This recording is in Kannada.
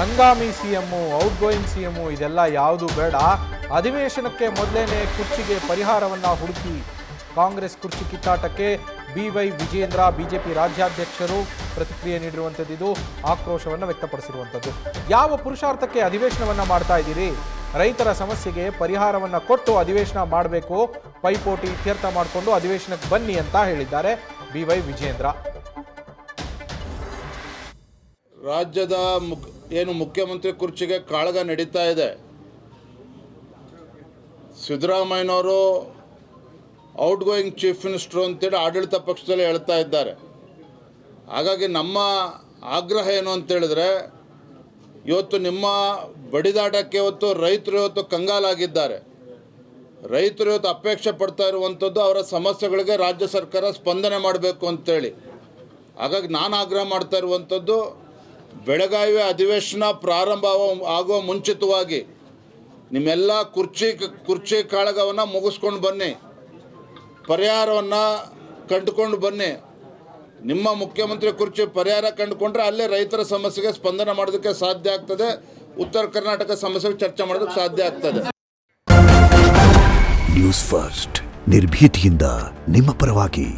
ಹಂಗಾಮಿ CM, ಔಟ್ ಗೋಯಿಂಗ್ CM ಇದೆಲ್ಲ ಯಾವುದು ಬೇಡ. ಅಧಿವೇಶನಕ್ಕೆ ಮೊದಲೇನೆ ಕುರ್ಚಿಗೆ ಪರಿಹಾರವನ್ನ ಹುಡುಕಿ. ಕಾಂಗ್ರೆಸ್ ಕುರ್ಚಿ ಕಿತ್ತಾಟಕ್ಕೆ BY ವಿಜೇಂದ್ರ ಬಿಜೆಪಿ ರಾಜ್ಯಾಧ್ಯಕ್ಷರು ಪ್ರತಿಕ್ರಿಯೆ ನೀಡಿರುವಂಥದ್ದು. ಇದು ಆಕ್ರೋಶವನ್ನು ವ್ಯಕ್ತಪಡಿಸಿರುವಂಥದ್ದು. ಯಾವ ಪುರುಷಾರ್ಥಕ್ಕೆ ಅಧಿವೇಶನವನ್ನ ಮಾಡ್ತಾ ಇದ್ದೀರಿ? ರೈತರ ಸಮಸ್ಯೆಗೆ ಪರಿಹಾರವನ್ನ ಕೊಟ್ಟು ಅಧಿವೇಶನ ಮಾಡಬೇಕು. ಪೈಪೋಟಿ ಇತ್ಯರ್ಥ ಮಾಡಿಕೊಂಡು ಅಧಿವೇಶನಕ್ಕೆ ಬನ್ನಿ ಅಂತ ಹೇಳಿದ್ದಾರೆ BY ವಿಜೇಂದ್ರ. ರಾಜ್ಯದ ಏನು ಮುಖ್ಯಮಂತ್ರಿ ಕುರ್ಚಿಗೆ ಕಾಳಗ ನಡೀತಾ ಇದೆ. ಸಿದ್ದರಾಮಯ್ಯನವರು ಔಟ್ ಗೋಯಿಂಗ್ ಚೀಫ್ ಮಿನಿಸ್ಟರ್ ಅಂತೇಳಿ ಆಡಳಿತ ಪಕ್ಷದಲ್ಲಿ ಹೇಳ್ತಾ ಇದ್ದಾರೆ. ಹಾಗಾಗಿ ನಮ್ಮ ಆಗ್ರಹ ಏನು ಅಂತೇಳಿದ್ರೆ, ಇವತ್ತು ನಿಮ್ಮ ಬಡಿದಾಟಕ್ಕೆ ಇವತ್ತು ರೈತರು ಇವತ್ತು ಕಂಗಾಲಾಗಿದ್ದಾರೆ. ರೈತರು ಇವತ್ತು ಅಪೇಕ್ಷೆ ಪಡ್ತಾ ಇರುವಂಥದ್ದು ಅವರ ಸಮಸ್ಯೆಗಳಿಗೆ ರಾಜ್ಯ ಸರ್ಕಾರ ಸ್ಪಂದನೆ ಮಾಡಬೇಕು ಅಂತೇಳಿ. ಹಾಗಾಗಿ ನಾನು ಆಗ್ರಹ ಮಾಡ್ತಾ ಇರುವಂಥದ್ದು, ಬೆಳಗಾವಿ ಅಧಿವೇಶನ ಪ್ರಾರಂಭ ಆಗುವ ಮುಂಚಿತವಾಗಿ ನಿಮ್ಮೆಲ್ಲ ಕುರ್ಚಿ ಕಾಳಗವನ್ನು ಮುಗಿಸ್ಕೊಂಡು ಬನ್ನಿ, ಪರಿಹಾರವನ್ನು ಕಂಡುಕೊಂಡು ಬನ್ನಿ. ನಿಮ್ಮ ಮುಖ್ಯಮಂತ್ರಿ ಕುರ್ಚಿ ಪರಿಹಾರ ಕಂಡುಕೊಂಡ್ರೆ ಅಲ್ಲೇ ರೈತರ ಸಮಸ್ಯೆಗೆ ಸ್ಪಂದನೆ ಮಾಡೋದಕ್ಕೆ ಸಾಧ್ಯ ಆಗ್ತದೆ. ಉತ್ತರ ಕರ್ನಾಟಕ ಸಮಸ್ಯೆಗೆ ಚರ್ಚೆ ಮಾಡೋದಕ್ಕೆ ಸಾಧ್ಯ ಆಗ್ತದೆ. ನ್ಯೂಸ್ ಫಸ್ಟ್, ನಿರ್ಭೀತಿಯಿಂದ ನಿಮ್ಮ ಪರವಾಗಿ.